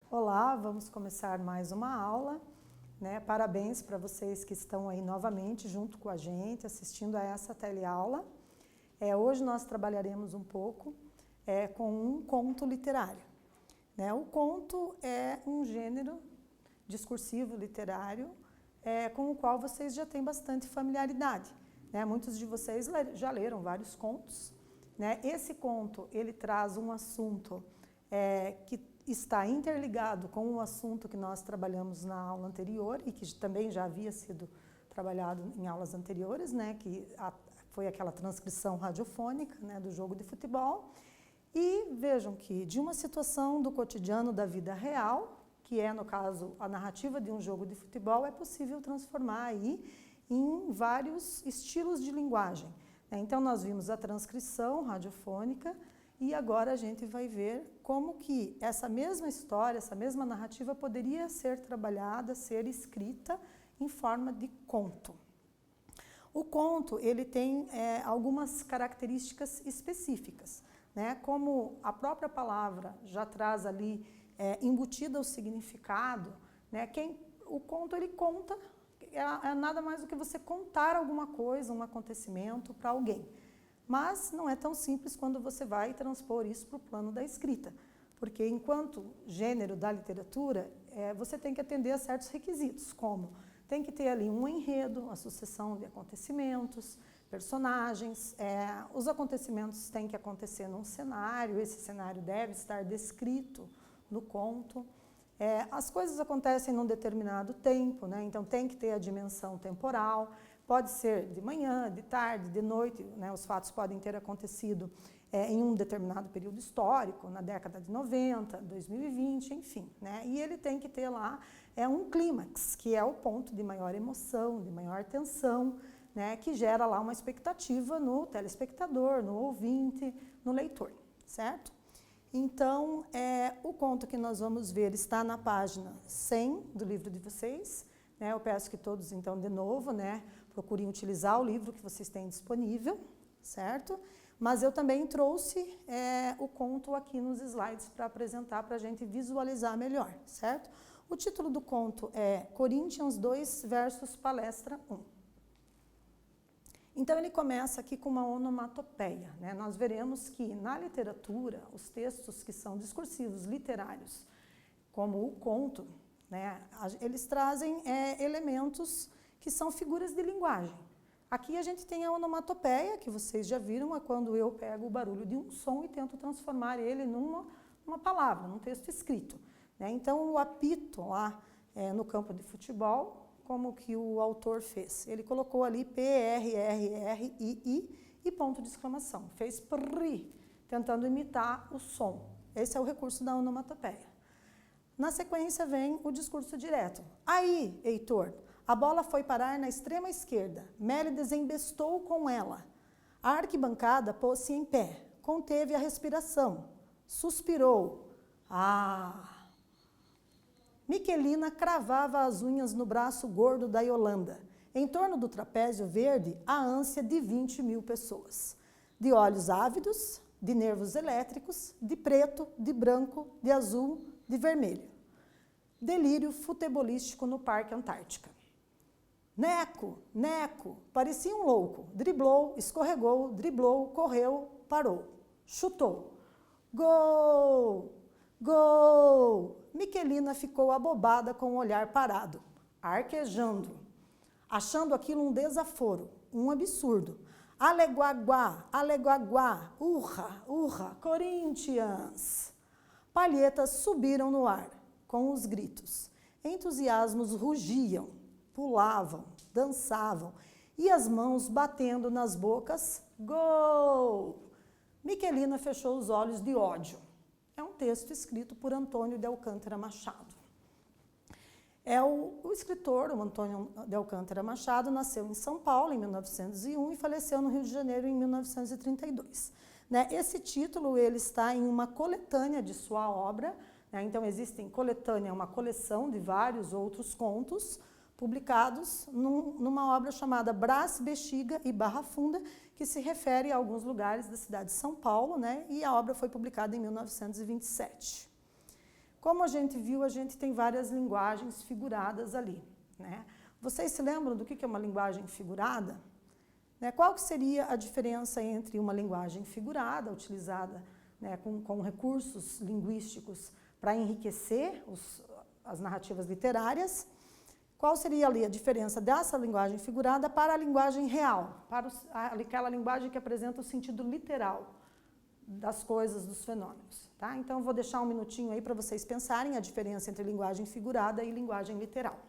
Olá, vamos começar mais uma aula, né? Parabéns para vocês que estão aí novamente junto com a gente, assistindo a essa teleaula. Hoje nós trabalharemos um pouco com um conto literário, né? O conto é um gênero discursivo literário com o qual vocês já têm bastante familiaridade, né? Muitos de vocês já leram vários contos, né? Esse conto, ele traz um assunto que está interligado com o assunto que nós trabalhamos na aula anterior e que também já havia sido trabalhado em aulas anteriores, né? Que foi aquela transcrição radiofônica, né, do jogo de futebol. E vejam que de uma situação do cotidiano da vida real, que é, no caso, a narrativa de um jogo de futebol, é possível transformar aí em vários estilos de linguagem. Então, nós vimos a transcrição radiofônica e agora a gente vai ver como que essa mesma história, essa mesma narrativa poderia ser trabalhada, ser escrita em forma de conto. O conto, ele tem algumas características específicas, né? Como a própria palavra já traz ali embutida o significado, né? O conto, ele conta, nada mais do que você contar alguma coisa, um acontecimento para alguém. Mas não é tão simples quando você vai transpor isso para o plano da escrita, porque enquanto gênero da literatura, você tem que atender a certos requisitos, como tem que ter ali um enredo, uma sucessão de acontecimentos, personagens, os acontecimentos têm que acontecer num cenário, esse cenário deve estar descrito no conto. As coisas acontecem num determinado tempo, né? Então tem que ter a dimensão temporal, pode ser de manhã, de tarde, de noite, né? Os fatos podem ter acontecido em um determinado período histórico, na década de 90, 2020, enfim, né? E ele tem que ter lá um clímax, que é o ponto de maior emoção, de maior tensão, né? Que gera lá uma expectativa no telespectador, no ouvinte, no leitor, certo? Então, o conto que nós vamos ver está na página 100 do livro de vocês, né? Eu peço que todos, então, de novo, né, procurem utilizar o livro que vocês têm disponível, certo? Mas eu também trouxe o conto aqui nos slides para apresentar, para a gente visualizar melhor, certo? O título do conto é Coríntios 2, versos palestra 1. Então, ele começa aqui com uma onomatopeia, né? Nós veremos que, na literatura, os textos que são discursivos, literários, como o conto, né, eles trazem elementos que são figuras de linguagem. Aqui a gente tem a onomatopeia, que vocês já viram, é quando eu pego o barulho de um som e tento transformar ele numa palavra, num texto escrito, né? Então, o apito lá no campo de futebol, como que o autor fez? Ele colocou ali P-R-R-R-I-I e ponto de exclamação. Fez PRI, tentando imitar o som. Esse é o recurso da onomatopeia. Na sequência vem o discurso direto. Aí, Heitor, a bola foi parar na extrema esquerda. Mélides embestou com ela. A arquibancada pôs-se em pé. Conteve a respiração. Suspirou. Ah! Miquelina cravava as unhas no braço gordo da Yolanda. Em torno do trapézio verde, a ânsia de 20 mil pessoas. De olhos ávidos, de nervos elétricos, de preto, de branco, de azul, de vermelho. Delírio futebolístico no Parque Antártica. Neco, Neco, parecia um louco. Driblou, escorregou, driblou, correu, parou. Chutou. Gol! Gol! Miquelina ficou abobada com o olhar parado, arquejando, achando aquilo um desaforo, um absurdo. Aleguaguá, aleguaguá, urra, urra, Corinthians! Palhetas subiram no ar, com os gritos. Entusiasmos rugiam, pulavam, dançavam, e as mãos batendo nas bocas, gol! Miquelina fechou os olhos de ódio. É um texto escrito por Antônio de Alcântara Machado. O escritor, o Antônio de Alcântara Machado, nasceu em São Paulo em 1901 e faleceu no Rio de Janeiro em 1932. Né? Esse título ele está em uma coletânea de sua obra, né? Então existe em coletânea uma coleção de vários outros contos, publicados numa obra chamada Brás, Bexiga e Barra Funda, que se refere a alguns lugares da cidade de São Paulo, né? E a obra foi publicada em 1927. Como a gente viu, a gente tem várias linguagens figuradas ali, né? Vocês se lembram do que é uma linguagem figurada? Né? Qual que seria a diferença entre uma linguagem figurada, utilizada, né, com recursos linguísticos para enriquecer as narrativas literárias? Qual seria ali a diferença dessa linguagem figurada para a linguagem real, para aquela linguagem que apresenta o sentido literal das coisas, dos fenômenos? Tá? Então, vou deixar um minutinho aí para vocês pensarem a diferença entre linguagem figurada e linguagem literal.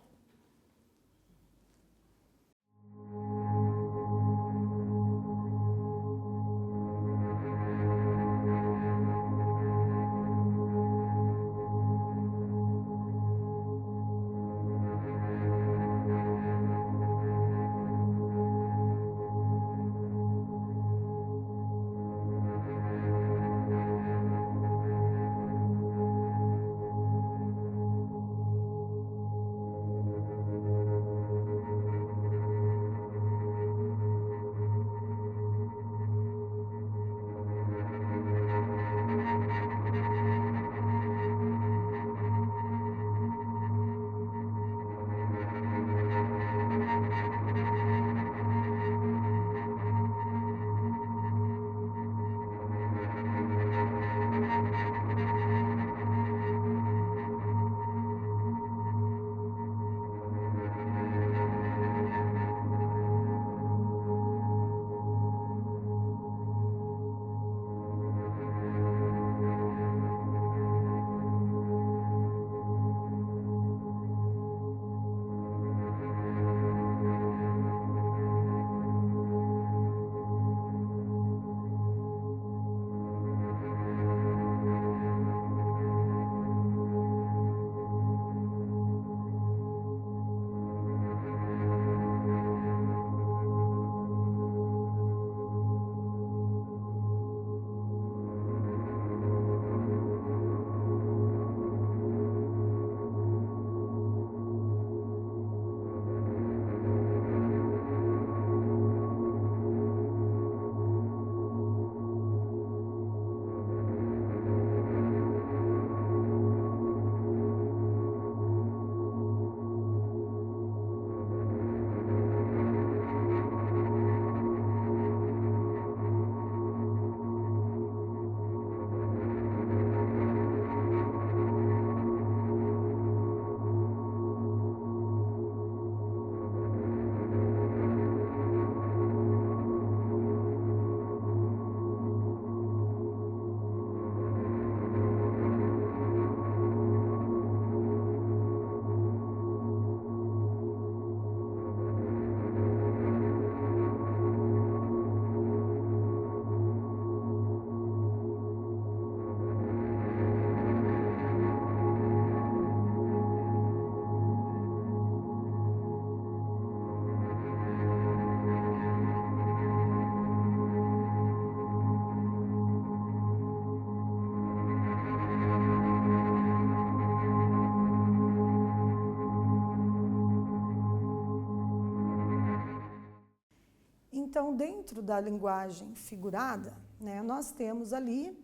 Então, dentro da linguagem figurada, né, nós temos ali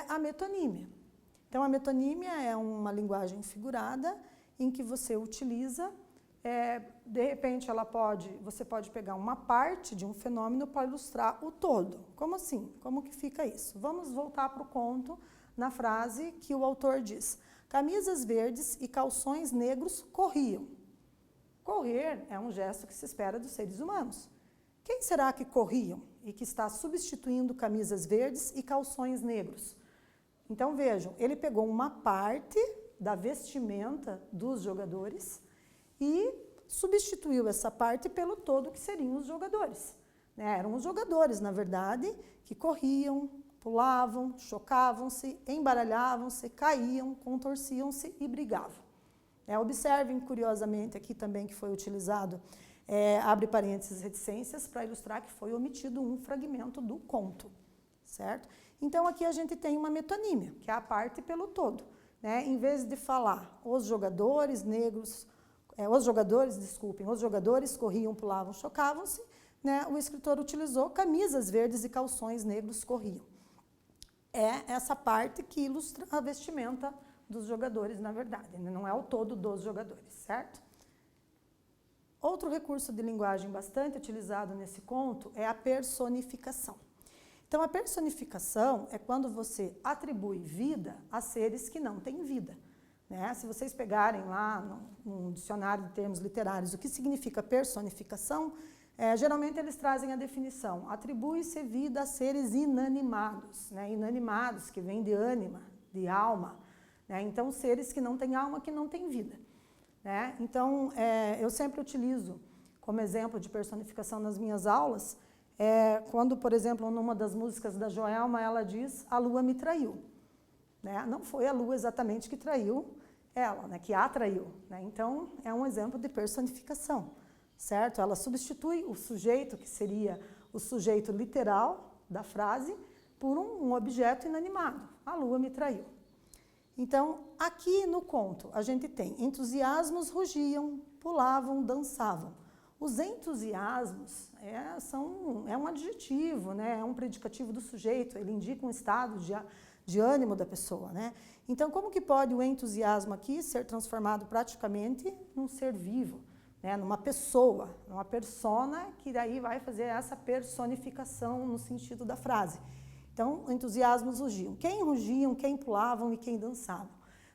a metonímia. Então, a metonímia é uma linguagem figurada em que você utiliza, de repente, você pode pegar uma parte de um fenômeno para ilustrar o todo. Como assim? Como que fica isso? Vamos voltar para o conto na frase que o autor diz: camisas verdes e calções negros corriam. Correr é um gesto que se espera dos seres humanos. Quem será que corriam e que está substituindo camisas verdes e calções negros? Então, vejam, ele pegou uma parte da vestimenta dos jogadores e substituiu essa parte pelo todo que seriam os jogadores. Eram os jogadores, na verdade, que corriam, pulavam, chocavam-se, embaralhavam-se, caíam, contorciam-se e brigavam. Observem, curiosamente, aqui também que foi utilizado, abre parênteses, reticências, para ilustrar que foi omitido um fragmento do conto, certo? Então, aqui a gente tem uma metonímia, que é a parte pelo todo. Em vez de falar os jogadores negros os jogadores corriam, pulavam, chocavam-se, né? O escritor utilizou camisas verdes e calções negros corriam. É essa parte que ilustra a vestimenta dos jogadores, na verdade, não é o todo dos jogadores, certo? Outro recurso de linguagem bastante utilizado nesse conto é a personificação. Então, a personificação é quando você atribui vida a seres que não têm vida, né? Se vocês pegarem lá no dicionário de termos literários o que significa personificação, geralmente eles trazem a definição: atribui-se vida a seres inanimados, né? Inanimados, que vem de ânima, de alma, né? Então, seres que não têm alma, que não têm vida, né? Então, eu sempre utilizo como exemplo de personificação nas minhas aulas, quando, por exemplo, numa das músicas da Joelma, ela diz: a lua me traiu, né? Não foi a lua exatamente que traiu ela, né? Que a traiu, né? Então, é um exemplo de personificação, certo? Ela substitui o sujeito, que seria o sujeito literal da frase, por um objeto inanimado. A lua me traiu. Então, aqui no conto, a gente tem entusiasmos rugiam, pulavam, dançavam. Os entusiasmos é um adjetivo, né? É um predicativo do sujeito, ele indica um estado de ânimo da pessoa, né? Então, como que pode o entusiasmo aqui ser transformado praticamente num ser vivo, né? Numa pessoa, numa persona, que daí vai fazer essa personificação no sentido da frase. Então, entusiasmos rugiam. Quem rugiam, quem pulavam e quem dançavam,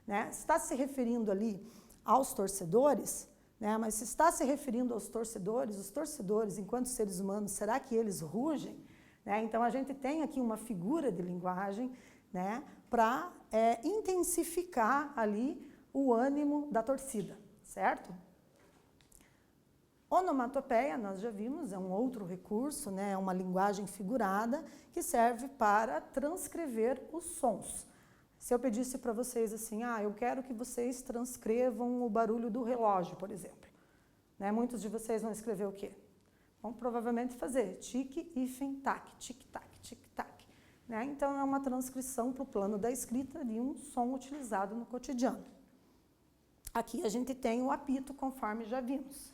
né? Está se referindo ali aos torcedores, né? Mas se está se referindo aos torcedores, os torcedores, enquanto seres humanos, será que eles rugem? Né? Então, a gente tem aqui uma figura de linguagem, né? Para intensificar ali o ânimo da torcida, certo? Onomatopeia, nós já vimos, é um outro recurso, né? É uma linguagem figurada que serve para transcrever os sons. Se eu pedisse para vocês assim, eu quero que vocês transcrevam o barulho do relógio, por exemplo, né? Muitos de vocês vão escrever o quê? Vão provavelmente fazer tique, hífen, tac, tic-tac, tic-tac, né? Então, é uma transcrição para o plano da escrita de um som utilizado no cotidiano. Aqui a gente tem o apito, conforme já vimos.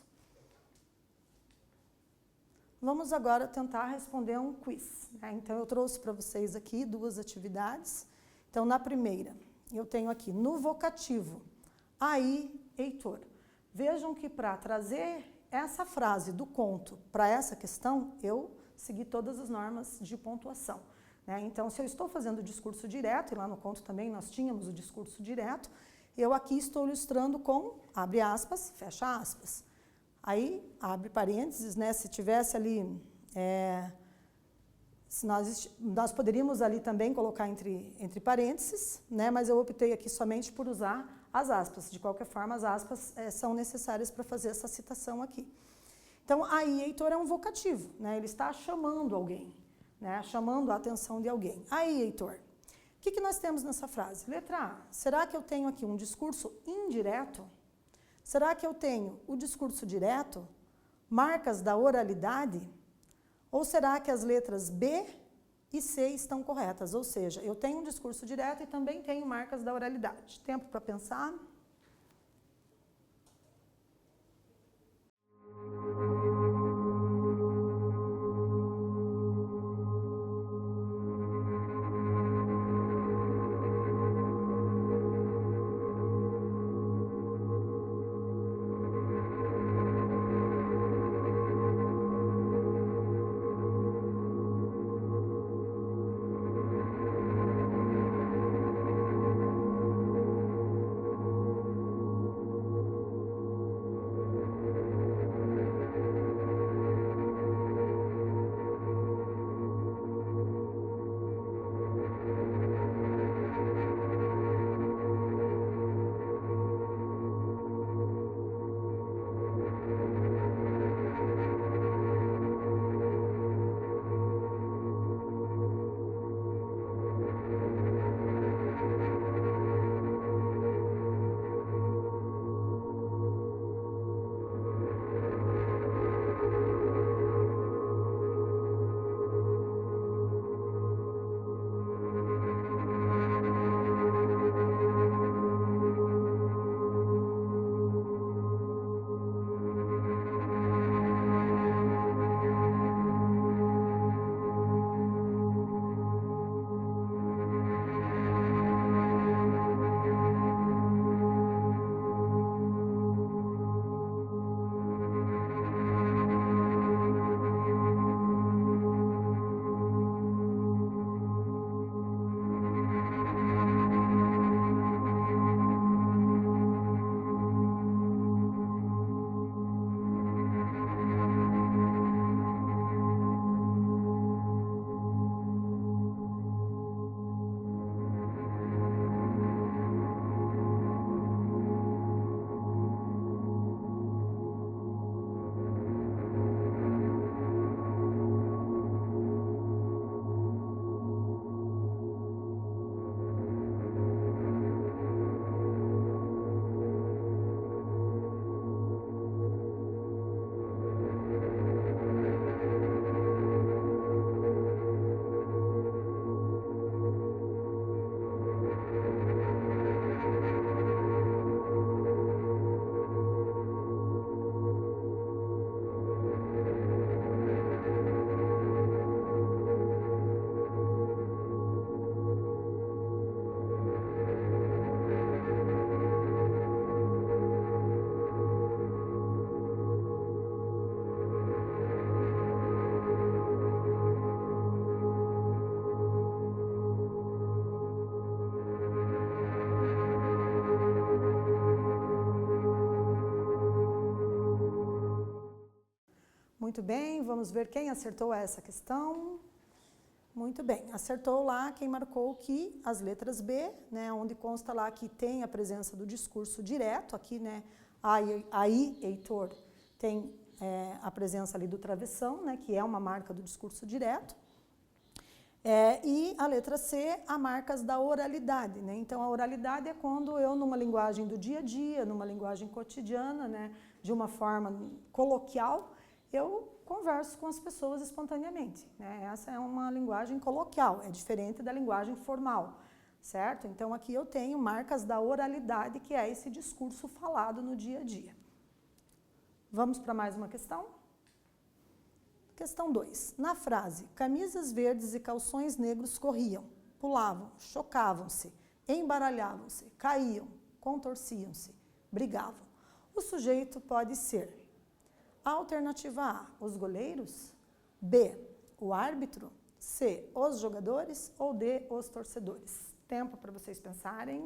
Vamos agora tentar responder um quiz, né? Então, eu trouxe para vocês aqui 2 atividades. Então, na primeira, eu tenho aqui no vocativo, aí, Heitor. Vejam que para trazer essa frase do conto para essa questão, eu segui todas as normas de pontuação, né? Então, se eu estou fazendo o discurso direto, e lá no conto também nós tínhamos o discurso direto, eu aqui estou ilustrando com, abre aspas, fecha aspas. Aí, abre parênteses, né? Se tivesse ali, nós poderíamos ali também colocar entre parênteses, né? Mas eu optei aqui somente por usar as aspas. De qualquer forma, as aspas são necessárias para fazer essa citação aqui. Então, aí, Heitor é um vocativo, né? Ele está chamando alguém, né? Chamando a atenção de alguém. Aí, Heitor. O que nós temos nessa frase? Letra A. Será que eu tenho aqui um discurso indireto? Será que eu tenho o discurso direto, marcas da oralidade? Ou será que as letras B e C estão corretas? Ou seja, eu tenho um discurso direto e também tenho marcas da oralidade. Tempo para pensar? Muito bem, vamos ver quem acertou essa questão. Muito bem, acertou lá quem marcou que as letras B, né, onde consta lá que tem a presença do discurso direto, aqui, né, aí, Heitor, tem a presença ali do travessão, né, que é uma marca do discurso direto. E a letra C, a marcas da oralidade, né? Então, a oralidade é quando eu, numa linguagem do dia a dia, numa linguagem cotidiana, né, de uma forma coloquial, eu converso com as pessoas espontaneamente, né? Essa é uma linguagem coloquial, é diferente da linguagem formal, certo? Então, aqui eu tenho marcas da oralidade, que é esse discurso falado no dia a dia. Vamos para mais uma questão? Questão 2. Na frase, camisas verdes e calções negros corriam, pulavam, chocavam-se, embaralhavam-se, caíam, contorciam-se, brigavam. O sujeito pode ser: alternativa A, os goleiros, B, o árbitro, C, os jogadores ou D, os torcedores. Tempo para vocês pensarem.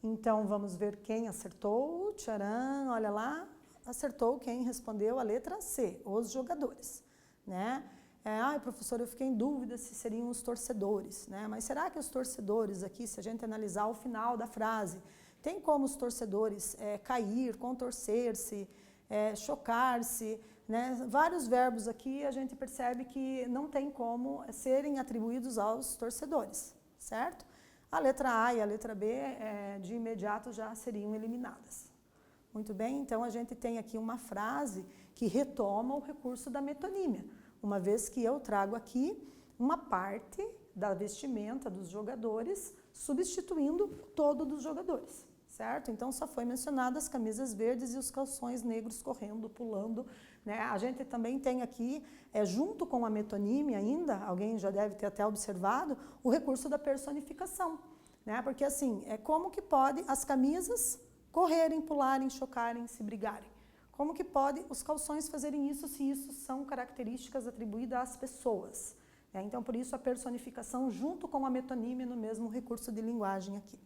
Então, vamos ver quem acertou. Tcharam, olha lá. Acertou quem respondeu a letra C, os jogadores, né? Professor, eu fiquei em dúvida se seriam os torcedores, né? Mas será que os torcedores aqui, se a gente analisar o final da frase, tem como os torcedores cair, contorcer-se, chocar-se, né? Vários verbos aqui a gente percebe que não tem como serem atribuídos aos torcedores, certo? A letra A e a letra B, de imediato, já seriam eliminadas. Muito bem, então a gente tem aqui uma frase que retoma o recurso da metonímia, uma vez que eu trago aqui uma parte, da vestimenta dos jogadores, substituindo todo dos jogadores, certo? Então só foi mencionado as camisas verdes e os calções negros correndo, pulando, né? A gente também tem aqui, junto com a metonímia ainda, alguém já deve ter até observado, o recurso da personificação, né? Porque assim, como que pode as camisas correrem, pularem, chocarem, se brigarem? Como que pode os calções fazerem isso se isso são características atribuídas às pessoas? Então, por isso, a personificação junto com a metonímia no mesmo recurso de linguagem aqui.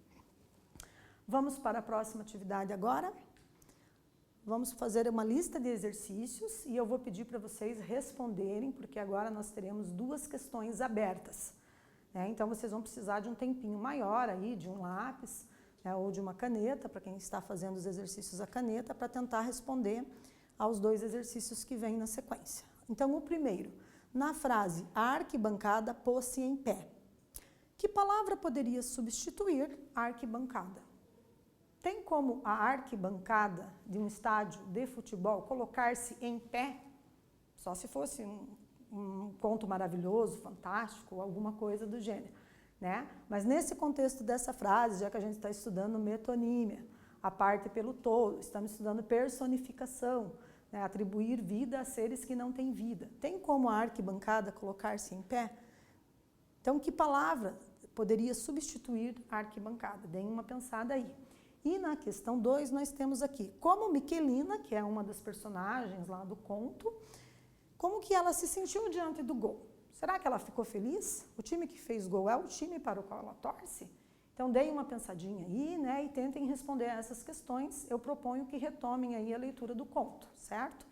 Vamos para a próxima atividade agora. Vamos fazer uma lista de exercícios e eu vou pedir para vocês responderem, porque agora nós teremos 2 questões abertas. Então, vocês vão precisar de um tempinho maior aí, de um lápis, ou de uma caneta, para quem está fazendo os exercícios à caneta, para tentar responder aos 2 exercícios que vêm na sequência. Então, o primeiro, na frase, a arquibancada pôs-se em pé. Que palavra poderia substituir arquibancada? Tem como a arquibancada de um estádio de futebol colocar-se em pé? Só se fosse um conto maravilhoso, fantástico, alguma coisa do gênero. Mas nesse contexto dessa frase, já que a gente está estudando metonímia, a parte pelo todo, estamos estudando personificação, atribuir vida a seres que não têm vida. Tem como a arquibancada colocar-se em pé? Então, que palavra poderia substituir a arquibancada? Deem uma pensada aí. E na questão 2, nós temos aqui, como Miquelina, que é uma das personagens lá do conto, como que ela se sentiu diante do gol? Será que ela ficou feliz? O time que fez gol é o time para o qual ela torce? Então, deem uma pensadinha aí, e tentem responder a essas questões. Eu proponho que retomem aí a leitura do conto, certo?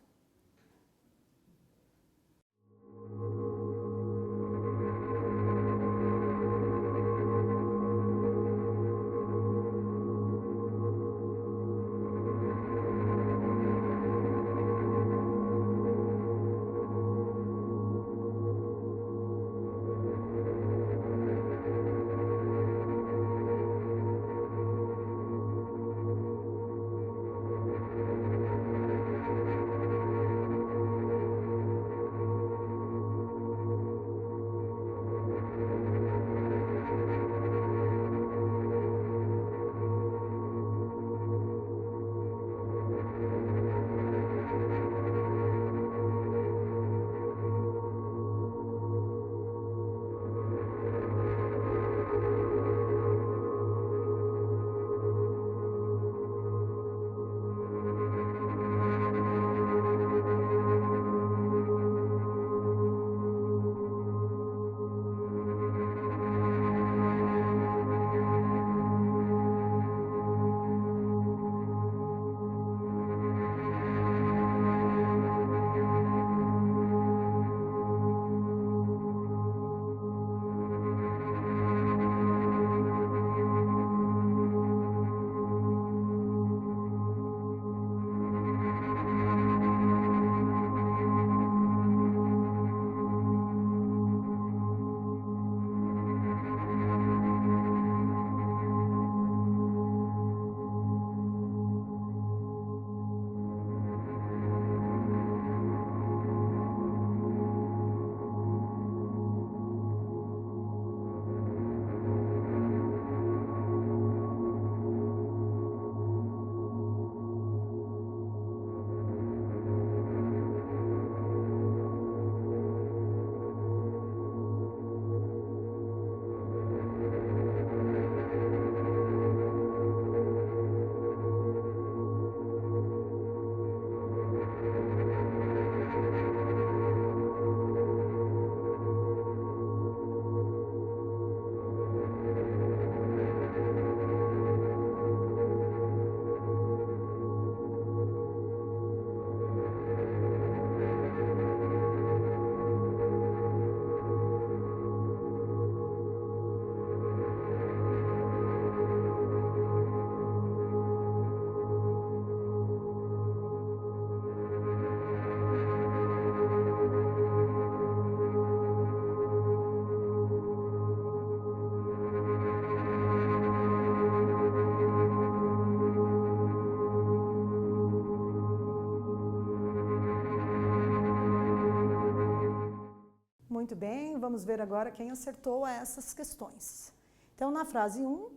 Muito bem, vamos ver agora quem acertou a essas questões. Então, na frase 1,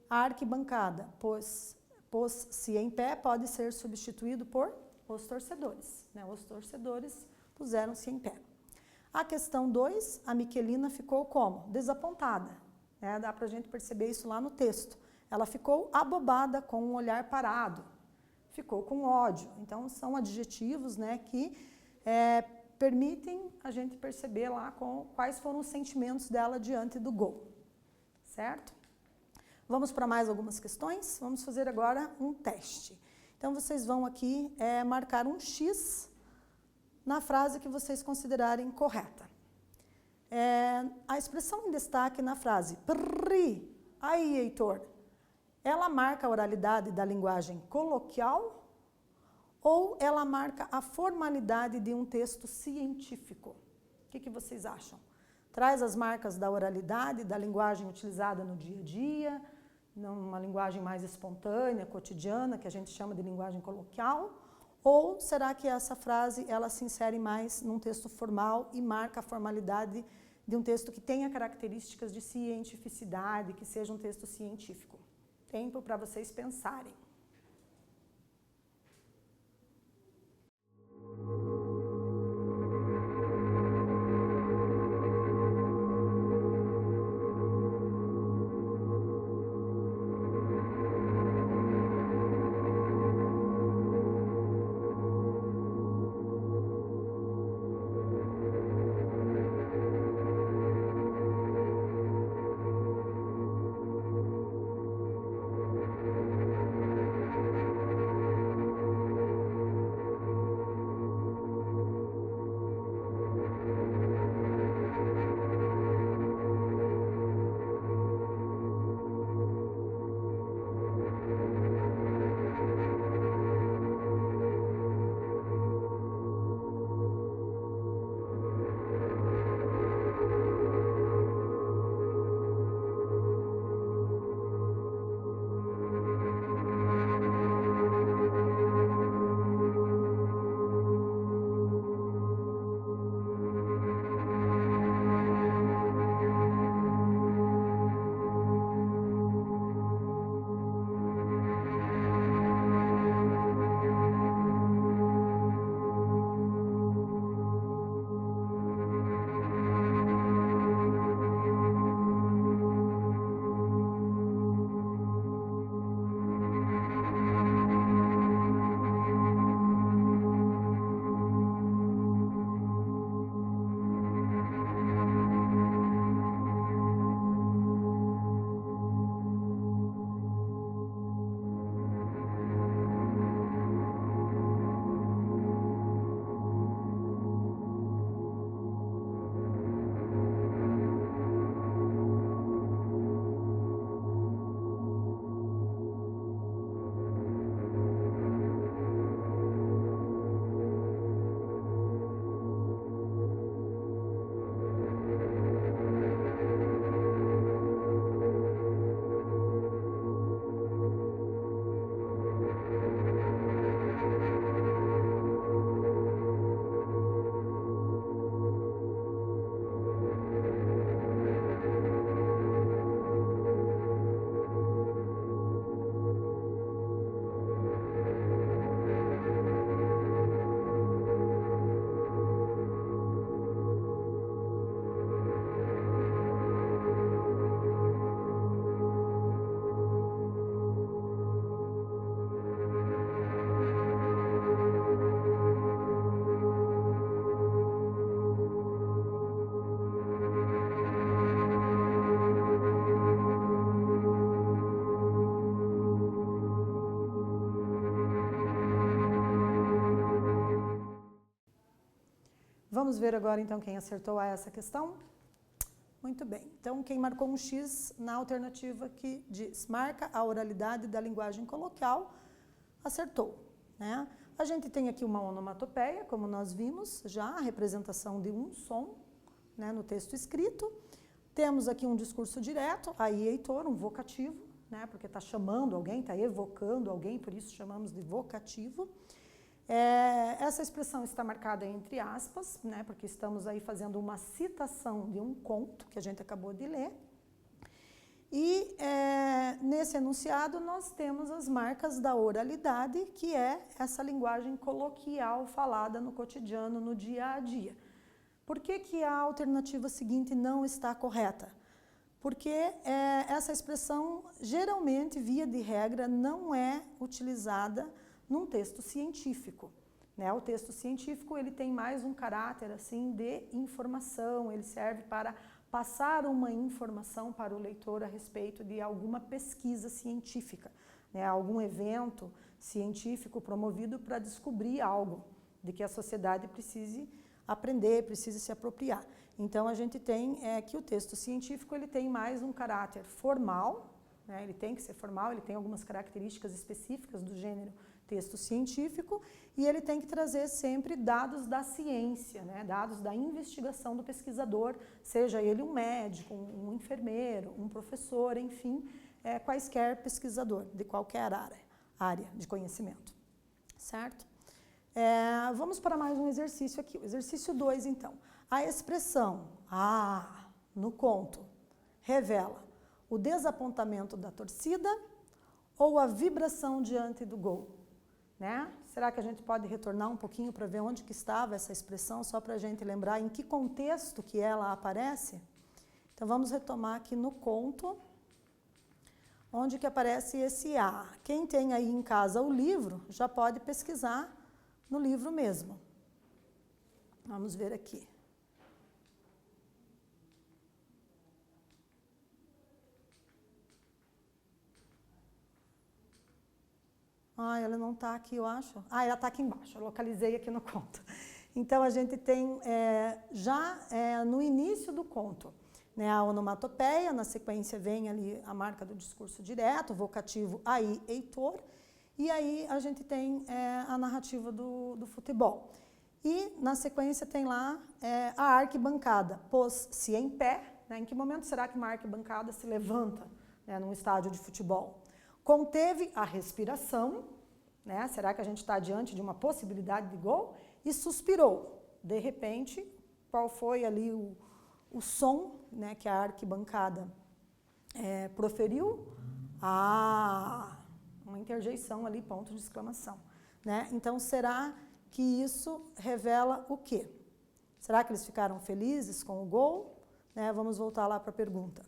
a arquibancada pôs-se em pé pode ser substituído por os torcedores. Né? Os torcedores puseram-se em pé. A questão 2, a Miquelina ficou como? Desapontada. Né? Dá para a gente perceber isso lá no texto. Ela ficou abobada, com um olhar parado. Ficou com ódio. Então, são adjetivos, né, que permitem a gente perceber lá quais foram os sentimentos dela diante do gol. Certo? Vamos para mais algumas questões? Vamos fazer agora um teste. Então, vocês vão aqui marcar um X na frase que vocês considerarem correta. A expressão em destaque na frase prri, aí, Heitor, ela marca a oralidade da linguagem coloquial ou ela marca a formalidade de um texto científico? O que vocês acham? Traz as marcas da oralidade, da linguagem utilizada no dia a dia, numa linguagem mais espontânea, cotidiana, que a gente chama de linguagem coloquial, ou será que essa frase ela se insere mais num texto formal e marca a formalidade de um texto que tenha características de cientificidade, que seja um texto científico? Tempo para vocês pensarem. Vamos ver agora, então, quem acertou a essa questão? Muito bem. Então, quem marcou um X na alternativa que diz marca a oralidade da linguagem coloquial, acertou. Né? A gente tem aqui uma onomatopeia, como nós vimos já, a representação de um som, né, no texto escrito. Temos aqui um discurso direto, aí, Heitor, um vocativo, né, porque está chamando alguém, está evocando alguém, por isso chamamos de vocativo. Essa expressão está marcada entre aspas, né, porque estamos aí fazendo uma citação de um conto que a gente acabou de ler. E nesse enunciado nós temos as marcas da oralidade, que é essa linguagem coloquial falada no cotidiano, no dia a dia. Por que a alternativa seguinte não está correta? Porque essa expressão, geralmente, via de regra, não é utilizada num texto científico, né? O texto científico ele tem mais um caráter assim de informação, ele serve para passar uma informação para o leitor a respeito de alguma pesquisa científica, né? Algum evento científico promovido para descobrir algo de que a sociedade precise aprender, precisa se apropriar. Então, a gente tem que o texto científico ele tem mais um caráter formal, né? Ele tem que ser formal, ele tem algumas características específicas do gênero texto científico, e ele tem que trazer sempre dados da ciência, né? Dados da investigação do pesquisador, seja ele um médico, um enfermeiro, um professor, enfim, quaisquer pesquisador de qualquer área de conhecimento, certo? Vamos para mais um exercício aqui, o exercício 2, então. A expressão no conto revela o desapontamento da torcida ou a vibração diante do gol, né? Será que a gente pode retornar um pouquinho para ver onde que estava essa expressão, só para a gente lembrar em que contexto que ela aparece? Então, vamos retomar aqui no conto, onde que aparece esse A. Quem tem aí em casa o livro, já pode pesquisar no livro mesmo. Vamos ver aqui. Ela não está aqui, eu acho. Ela está aqui embaixo, eu localizei aqui no conto. Então, a gente tem já no início do conto, né, a onomatopeia, na sequência vem ali a marca do discurso direto, vocativo aí, Heitor, e aí a gente tem a narrativa do futebol. E na sequência tem lá a arquibancada, pôs-se em pé, né, em que momento será que uma arquibancada se levanta, né, num estádio de futebol? Conteve a respiração, né? Será que a gente está diante de uma possibilidade de gol? E suspirou. De repente, qual foi ali o som, né, que a arquibancada proferiu? Uma interjeição ali, ponto de exclamação, né? Então, será que isso revela o quê? Será que eles ficaram felizes com o gol? Né? Vamos voltar lá para a pergunta.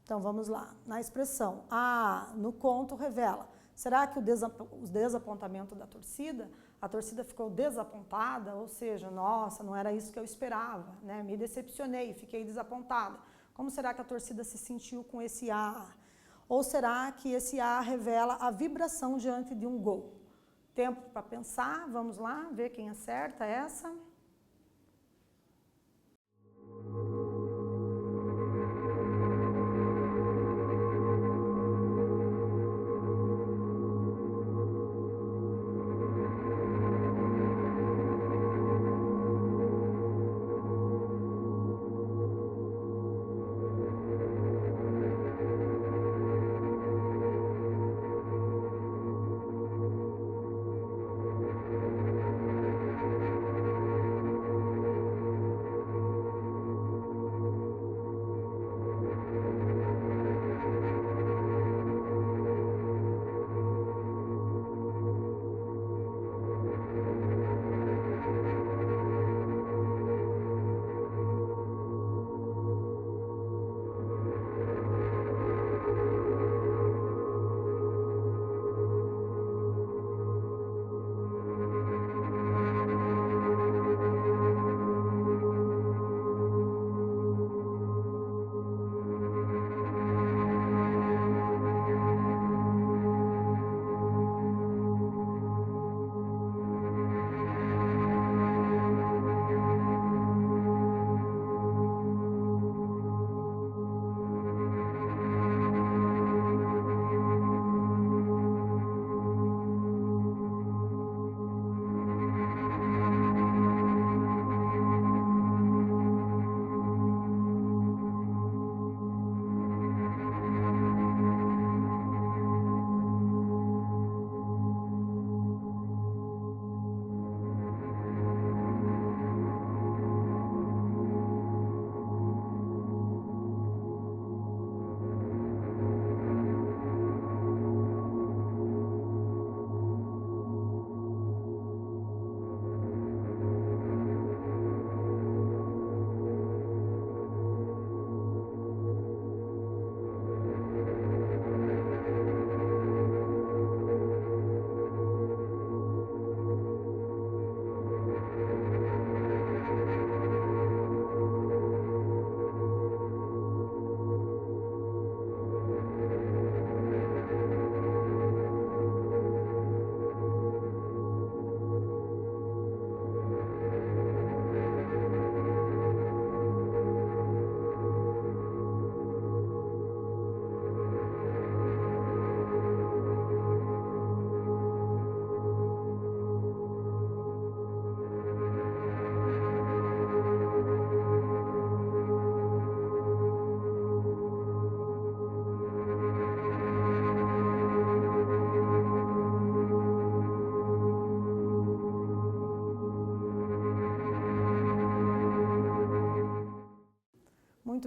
Então, vamos lá. Na expressão, no conto revela. Será que o desapontamento da torcida, a torcida ficou desapontada? Ou seja, nossa, não era isso que eu esperava, né? Me decepcionei, fiquei desapontada. Como será que a torcida se sentiu com esse Ou será que esse revela a vibração diante de um gol? Tempo para pensar, vamos lá, ver quem acerta essa.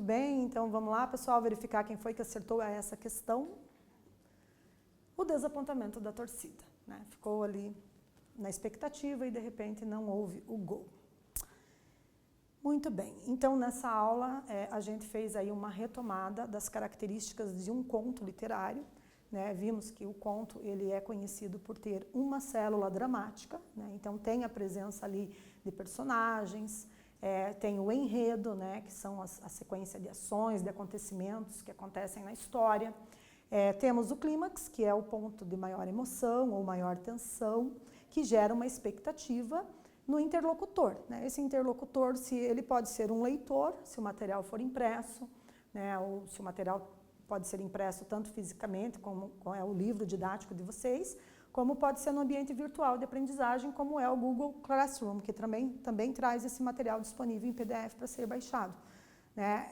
Muito bem, então vamos lá, pessoal, verificar quem foi que acertou essa questão. O desapontamento da torcida, né? Ficou ali na expectativa e de repente não houve o gol. Muito bem, então nessa aula a gente fez aí uma retomada das características de um conto literário, né? Vimos que o conto ele é conhecido por ter uma célula dramática, né? Então tem a presença ali de personagens, tem o enredo, né? Que são a sequência de ações, de acontecimentos que acontecem na história. Temos o clímax, que é o ponto de maior emoção ou maior tensão, que gera uma expectativa no interlocutor, né? Esse interlocutor, se ele pode ser um leitor, se o material for impresso, né? Ou se o material pode ser impresso tanto fisicamente, como é o livro didático de vocês, como pode ser no ambiente virtual de aprendizagem, como é o Google Classroom, que também traz esse material disponível em PDF para ser baixado, né?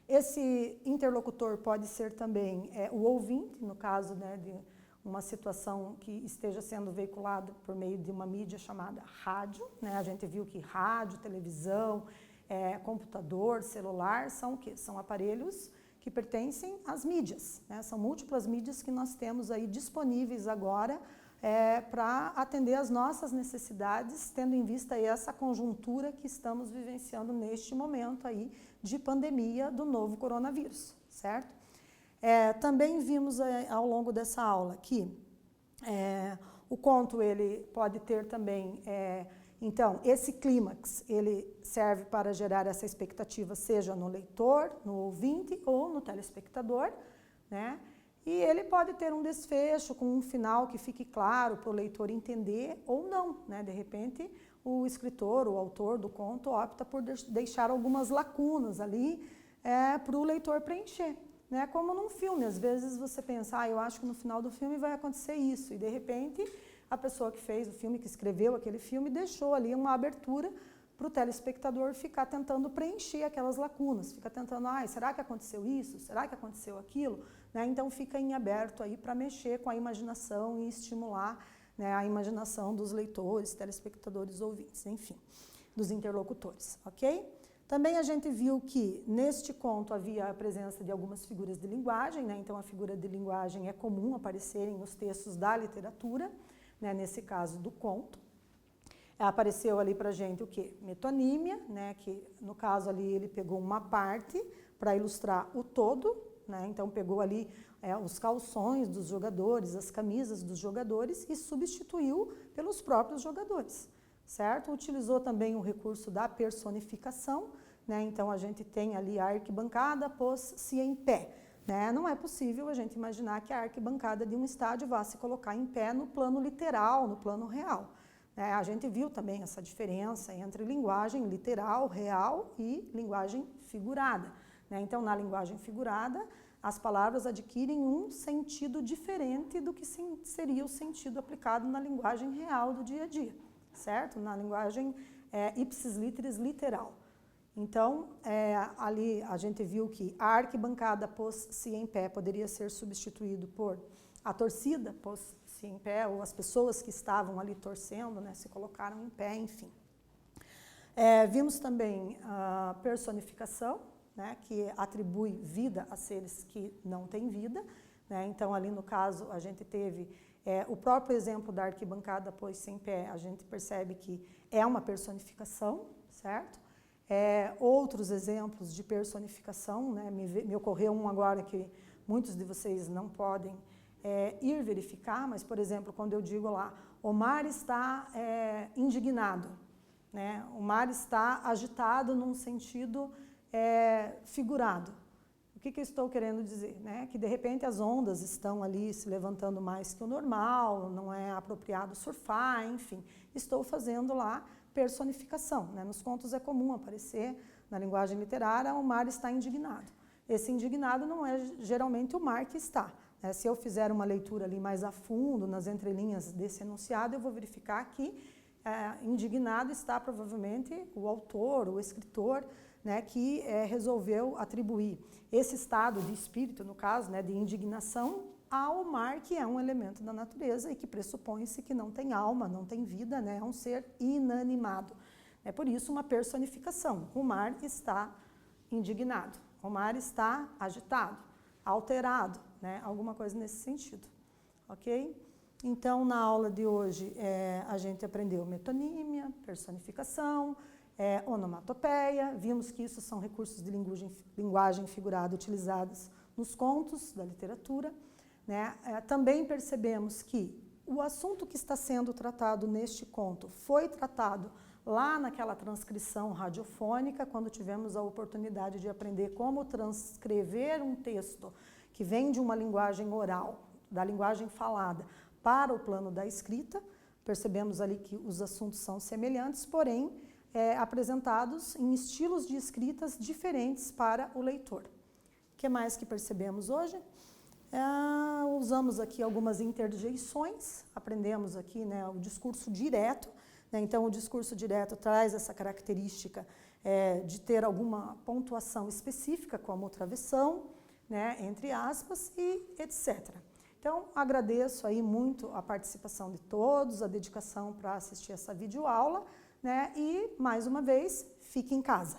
Esse interlocutor pode ser também o ouvinte, no caso, né, de uma situação que esteja sendo veiculada por meio de uma mídia chamada rádio, né? A gente viu que rádio, televisão, computador, celular são o quê? São aparelhos que pertencem às mídias, né? São múltiplas mídias que nós temos aí disponíveis agora para atender às nossas necessidades, tendo em vista aí essa conjuntura que estamos vivenciando neste momento aí de pandemia do novo coronavírus, certo? Também vimos ao longo dessa aula que o conto ele pode ter também, então, esse clímax ele serve para gerar essa expectativa, seja no leitor, no ouvinte ou no telespectador, né? E ele pode ter um desfecho com um final que fique claro para o leitor entender ou não, né? De repente, o escritor, o autor do conto opta por deixar algumas lacunas ali para o leitor preencher. Né? Como num filme, às vezes você pensa, eu acho que no final do filme vai acontecer isso, e de repente a pessoa que fez o filme, que escreveu aquele filme, deixou ali uma abertura para o telespectador ficar tentando preencher aquelas lacunas, fica tentando, será que aconteceu isso? Será que aconteceu aquilo? Né? Então fica em aberto aí para mexer com a imaginação e estimular, né, a imaginação dos leitores, telespectadores, ouvintes, enfim, dos interlocutores, ok? Também a gente viu que neste conto havia a presença de algumas figuras de linguagem, né? Então a figura de linguagem é comum aparecerem nos textos da literatura, né? Nesse caso do conto. Apareceu ali para a gente o quê? Metonímia, né? Que no caso ali ele pegou uma parte para ilustrar o todo, né? Então pegou ali os calções dos jogadores, as camisas dos jogadores e substituiu pelos próprios jogadores. Certo? Utilizou também o recurso da personificação, né? Então a gente tem ali a arquibancada pôs-se em pé, né? Não é possível a gente imaginar que a arquibancada de um estádio vá se colocar em pé no plano literal, no plano real, né? A gente viu também essa diferença entre linguagem literal, real e linguagem figurada, né? Então na linguagem figurada as palavras adquirem um sentido diferente do que seria o sentido aplicado na linguagem real do dia a dia. Certo? Na linguagem ipsis literis literal. Então, ali a gente viu que a arquibancada pôs-se em pé poderia ser substituído por a torcida pôs-se em pé, ou as pessoas que estavam ali torcendo, né, se colocaram em pé, enfim. Vimos também a personificação, né, que atribui vida a seres que não têm vida, né? Então, ali no caso, a gente teve o próprio exemplo da arquibancada pôs-se em pé, a gente percebe que é uma personificação, certo? Outros exemplos de personificação, né? Me ocorreu um agora que muitos de vocês não podem ir verificar, mas, por exemplo, quando eu digo lá, o mar está indignado, né? O mar está agitado num sentido figurado. O que eu estou querendo dizer? Né? Que de repente as ondas estão ali se levantando mais que o normal, não é apropriado surfar, enfim. Estou fazendo lá personificação, né? Nos contos é comum aparecer, na linguagem literária, o mar está indignado. Esse indignado não é geralmente o mar que está. Né? Se eu fizer uma leitura ali mais a fundo, nas entrelinhas desse enunciado, eu vou verificar que indignado está provavelmente o autor, o escritor, né, que resolveu atribuir esse estado de espírito, no caso, né, de indignação, ao mar, que é um elemento da natureza e que pressupõe-se que não tem alma, não tem vida, né, é um ser inanimado. É por isso uma personificação. O mar está indignado. Omar está agitado, alterado, né? Alguma coisa nesse sentido, ok? Então, na aula de hoje, a gente aprendeu metonímia, personificação, onomatopeia. Vimos que isso são recursos de linguagem figurada utilizados nos contos da literatura, né? Também percebemos que o assunto que está sendo tratado neste conto foi tratado lá naquela transcrição radiofônica, quando tivemos a oportunidade de aprender como transcrever um texto que vem de uma linguagem oral, da linguagem falada, para o plano da escrita. Percebemos ali que os assuntos são semelhantes, porém apresentados em estilos de escritas diferentes para o leitor. O que mais que percebemos hoje? Usamos aqui algumas interjeições, aprendemos aqui, né, o discurso direto, né? Então o discurso direto traz essa característica de ter alguma pontuação específica, como travessão, né, entre aspas, e etc. Então agradeço aí muito a participação de todos, a dedicação para assistir essa videoaula, né, e mais uma vez, fique em casa.